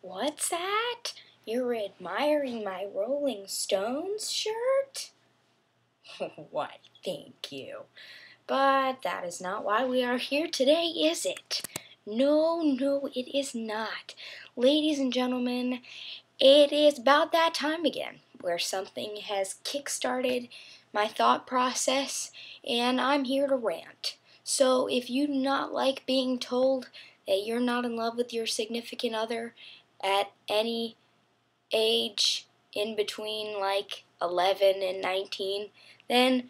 What's that? You're admiring my Rolling Stones shirt? Why, thank you. But that is not why we are here today, is it? No, it is not. Ladies and gentlemen, it is about that time again where something has kick-started my thought process, and I'm here to rant. So if you do not like being told that you're not in love with your significant other at any age in between like 11 and 19, then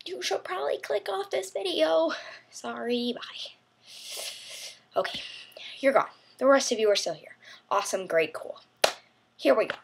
you should probably click off this video. Sorry, bye. Okay, you're gone. The rest of you are still here. Awesome, great, cool. Here we go.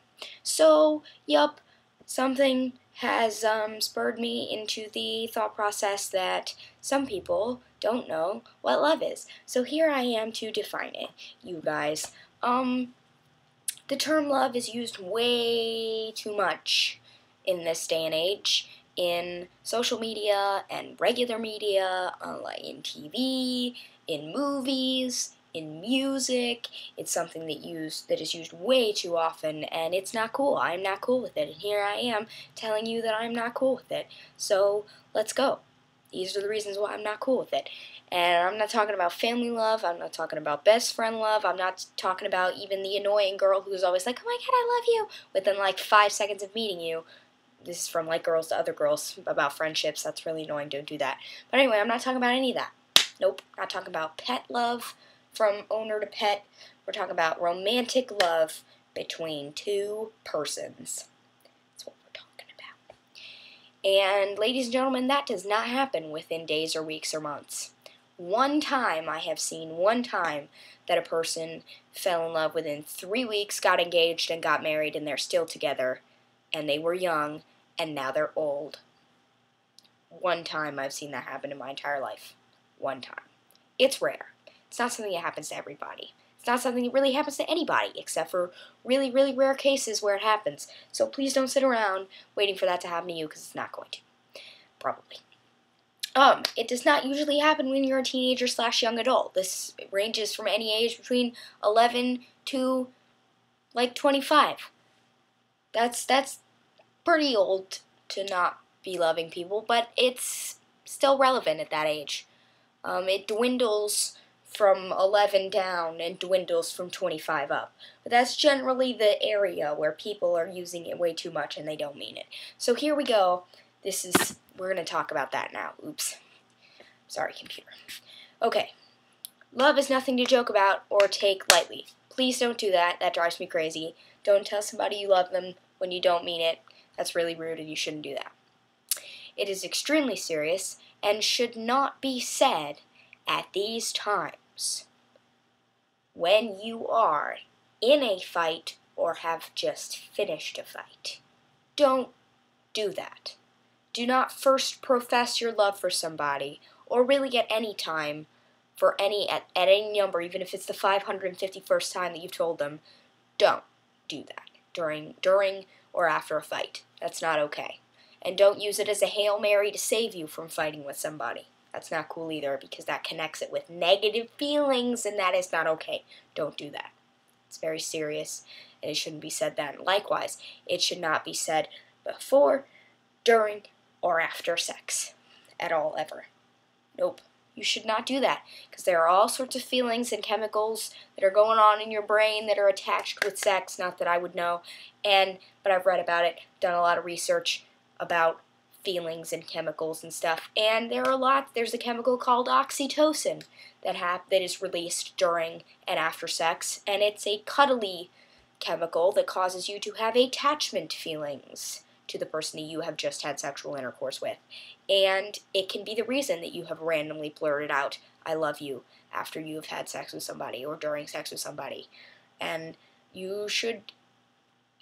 So, yup, something has spurred me into the thought process that some people don't know what love is. So here I am to define it, you guys. The term love is used way too much in this day and age in social media and regular media, like in TV, in movies, in music. It's something that is used way too often, and it's not cool. I'm not cool with it, and here I am telling you that I'm not cool with it. So let's go. These are the reasons why I'm not cool with it. And I'm not talking about family love, I'm not talking about best friend love, I'm not talking about even the annoying girl who's always like, oh my god, I love you, within like 5 seconds of meeting you. This is from like girls to other girls about friendships. That's really annoying. Don't do that. But anyway, I'm not talking about any of that. Nope. Not talking about pet love from owner to pet. We're talking about romantic love between two persons. That's what we're talking about. And ladies and gentlemen, that does not happen within days or weeks or months. I have seen one time that a person fell in love within 3 weeks, got engaged, and got married, and they're still together. And they were young, and now they're old. One time I've seen that happen in my entire life. One time. It's rare. It's not something that happens to everybody. It's not something that really happens to anybody, except for really, really rare cases where it happens. So please don't sit around waiting for that to happen to you, because it's not going to. Probably. It does not usually happen when you're a teenager / young adult. This ranges from any age between 11 to like 25. That's pretty old to not be loving people, but it's still relevant at that age. It dwindles from 11 down and dwindles from 25 up. But that's generally the area where people are using it way too much and they don't mean it. So here we go. We're going to talk about that now. Oops. Sorry, computer. Okay. Love is nothing to joke about or take lightly. Please don't do that. That drives me crazy. Don't tell somebody you love them when you don't mean it. That's really rude and you shouldn't do that. It is extremely serious and should not be said at these times. When you are in a fight or have just finished a fight. Don't do that. Do not first profess your love for somebody, or really at any time, at any number, even if it's the 551st time that you've told them. Don't do that during or after a fight. That's not okay. And don't use it as a Hail Mary to save you from fighting with somebody. That's not cool either, because that connects it with negative feelings, and that is not okay. Don't do that. It's very serious, and it shouldn't be said then. Likewise, it should not be said before, during, or after sex at all, ever. Nope. You should not do that, because there are all sorts of feelings and chemicals that are going on in your brain that are attached with sex, not that I would know, but I've read about it, done a lot of research about feelings and chemicals and stuff, and there's a chemical called oxytocin that is released during and after sex, and it's a cuddly chemical that causes you to have attachment feelings to the person that you have just had sexual intercourse with. And it can be the reason that you have randomly blurted out, I love you, after you have had sex with somebody or during sex with somebody. And you should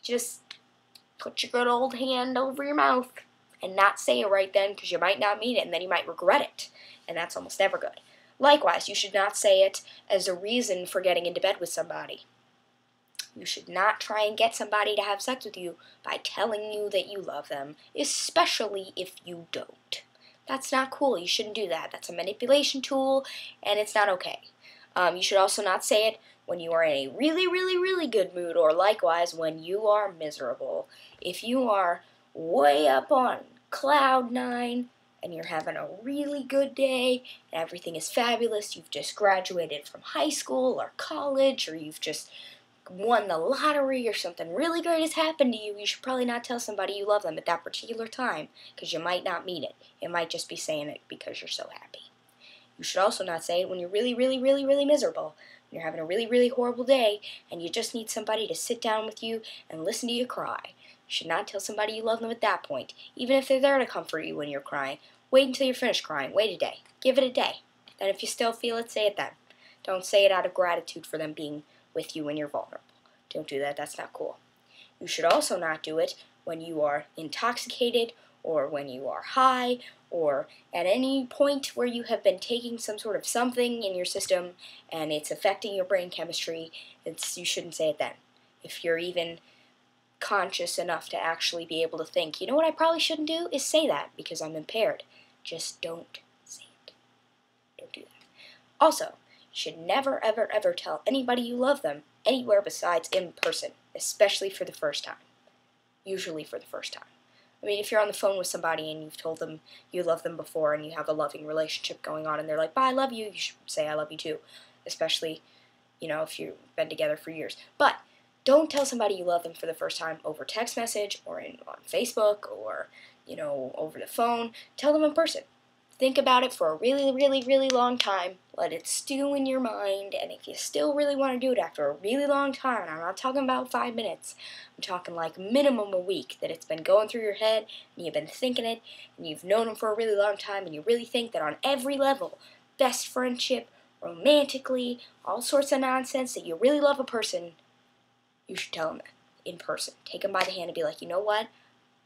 just put your good old hand over your mouth and not say it right then, because you might not mean it and then you might regret it. And that's almost never good. Likewise, you should not say it as a reason for getting into bed with somebody. You should not try and get somebody to have sex with you by telling you that you love them, especially if you don't. That's not cool. You shouldn't do that. That's a manipulation tool, and it's not okay. You should also not say it when you are in a really, really, really good mood, or likewise when you are miserable. If you are way up on cloud nine and you're having a really good day and everything is fabulous, you've just graduated from high school or college, or you've just won the lottery or something really great has happened to you, you should probably not tell somebody you love them at that particular time, because you might not mean it. It might just be saying it because you're so happy. You should also not say it when you're really, really, really, really miserable. When you're having a really, really horrible day and you just need somebody to sit down with you and listen to you cry. You should not tell somebody you love them at that point, even if they're there to comfort you when you're crying. Wait until you're finished crying. Wait a day. Give it a day. Then if you still feel it, say it then. Don't say it out of gratitude for them being with you when you're vulnerable. Don't do that. That's not cool. You should also not do it when you are intoxicated, or when you are high, or at any point where you have been taking some sort of something in your system and it's affecting your brain chemistry. You shouldn't say it then. If you're even conscious enough to actually be able to think, you know what I probably shouldn't do is say that because I'm impaired. Just don't say it. Don't do that. Also, you should never, ever, ever tell anybody you love them anywhere besides in person, especially for the first time. Usually for the first time. I mean, if you're on the phone with somebody and you've told them you love them before and you have a loving relationship going on and they're like, bye, I love you, you should say I love you too. Especially, if you've been together for years. But don't tell somebody you love them for the first time over text message or on Facebook or, over the phone. Tell them in person. Think about it for a really, really, really long time. Let it stew in your mind, and if you still really want to do it after a really long time, and I'm not talking about 5 minutes, I'm talking like minimum a week, that it's been going through your head, and you've been thinking it, and you've known them for a really long time, and you really think that on every level, best friendship, romantically, all sorts of nonsense, that you really love a person, you should tell them that in person. Take them by the hand and be like, you know what?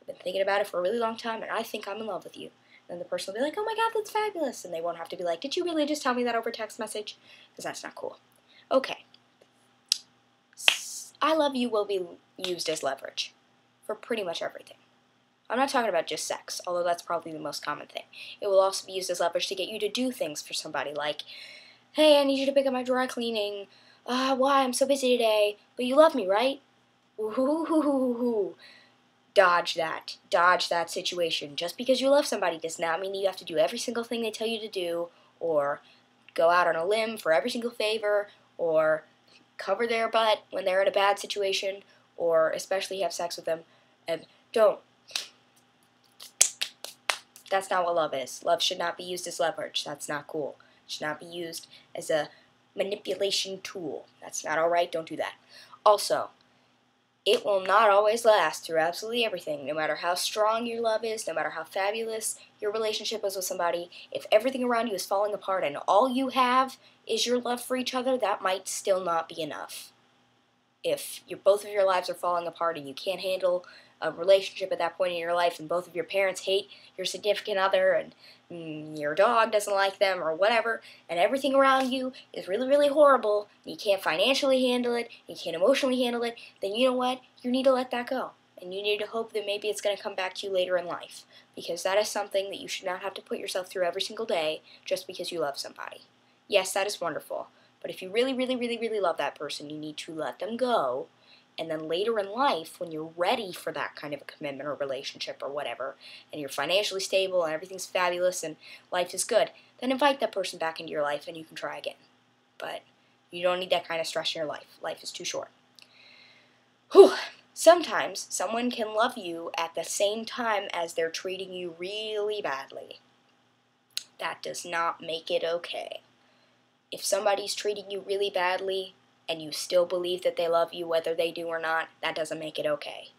I've been thinking about it for a really long time, and I think I'm in love with you. And the person will be like, oh my god, that's fabulous. And they won't have to be like, did you really just tell me that over text message? Because that's not cool. Okay. I love you will be used as leverage for pretty much everything. I'm not talking about just sex, although that's probably the most common thing. It will also be used as leverage to get you to do things for somebody, like, hey, I need you to pick up my dry cleaning. Why? I'm so busy today. But you love me, right? Ooh. Dodge that situation. Just because you love somebody does not mean that you have to do every single thing they tell you to do, or go out on a limb for every single favor, or cover their butt when they're in a bad situation, or especially have sex with them. And don't. That's not what love is. Love should not be used as leverage. That's not cool. It should not be used as a manipulation tool. That's not alright. Don't do that. Also, it will not always last through absolutely everything. No matter how strong your love is, no matter how fabulous your relationship is with somebody, if everything around you is falling apart and all you have is your love for each other, that might still not be enough. If both of your lives are falling apart and you can't handle a relationship at that point in your life, and both of your parents hate your significant other, and your dog doesn't like them or whatever, and everything around you is really, really horrible, and you can't financially handle it, you can't emotionally handle it, then you know what? You need to let that go. And you need to hope that maybe it's going to come back to you later in life. Because that is something that you should not have to put yourself through every single day just because you love somebody. Yes, that is wonderful. But if you really, really, really, really love that person, you need to let them go. And then later in life, when you're ready for that kind of a commitment or relationship or whatever, and you're financially stable and everything's fabulous and life is good, then invite that person back into your life and you can try again. But you don't need that kind of stress in your life. Life is too short. Whew. Sometimes someone can love you at the same time as they're treating you really badly. That does not make it okay. If somebody's treating you really badly, and you still believe that they love you whether they do or not, that doesn't make it okay.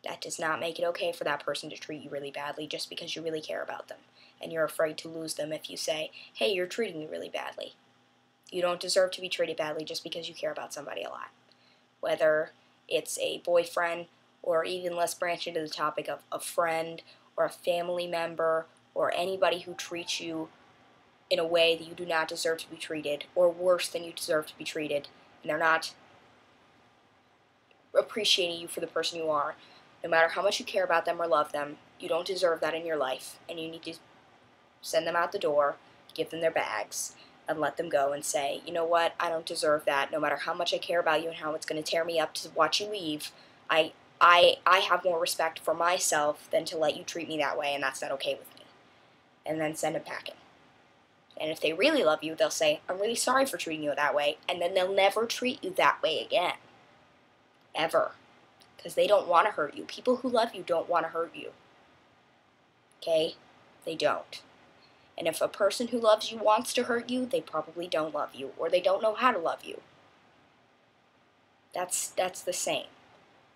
That does not make it okay for that person to treat you really badly just because you really care about them. And you're afraid to lose them if you say, hey, you're treating me really badly. You don't deserve to be treated badly just because you care about somebody a lot. Whether it's a boyfriend, or even let's branch into the topic of a friend, or a family member, or anybody who treats you in a way that you do not deserve to be treated, or worse than you deserve to be treated, and they're not appreciating you for the person you are. No matter how much you care about them or love them, you don't deserve that in your life, and you need to send them out the door, give them their bags, and let them go and say, you know what, I don't deserve that. No matter how much I care about you and how it's going to tear me up to watch you leave, I have more respect for myself than to let you treat me that way, and that's not okay with me. And then send them packing. And if they really love you, they'll say, I'm really sorry for treating you that way, and then they'll never treat you that way again. Ever. Because they don't want to hurt you. People who love you don't want to hurt you. Okay? They don't. And if a person who loves you wants to hurt you, they probably don't love you, or they don't know how to love you. That's the same.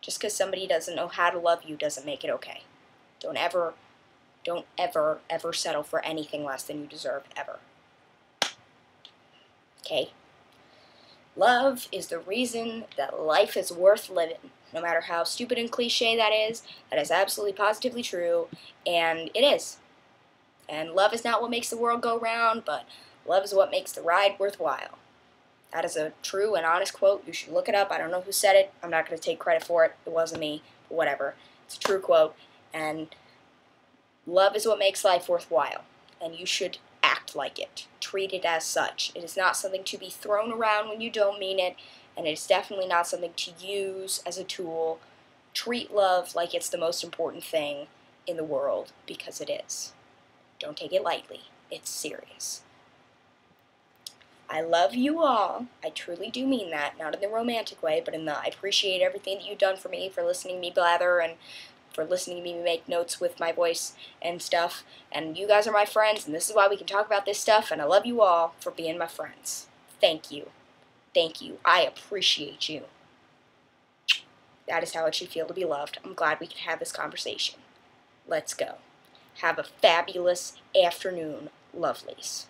Just because somebody doesn't know how to love you doesn't make it okay. Don't ever, ever settle for anything less than you deserve, ever. Okay? Love is the reason that life is worth living. No matter how stupid and cliche that is absolutely positively true, and it is. And love is not what makes the world go round, but love is what makes the ride worthwhile. That is a true and honest quote. You should look it up. I don't know who said it. I'm not going to take credit for it. It wasn't me. But whatever. It's a true quote. And love is what makes life worthwhile. And you should act like it. Treat it as such. It is not something to be thrown around when you don't mean it. And it's definitely not something to use as a tool. Treat love like it's the most important thing in the world, because it is. Don't take it lightly. It's serious. I love you all. I truly do mean that. Not in the romantic way, but in the I appreciate everything that you've done for me, for listening to me blather, and for listening to me make notes with my voice and stuff. And you guys are my friends, and this is why we can talk about this stuff, and I love you all for being my friends. Thank you. Thank you. I appreciate you. That is how it should feel to be loved. I'm glad we could have this conversation. Let's go. Have a fabulous afternoon, lovelies.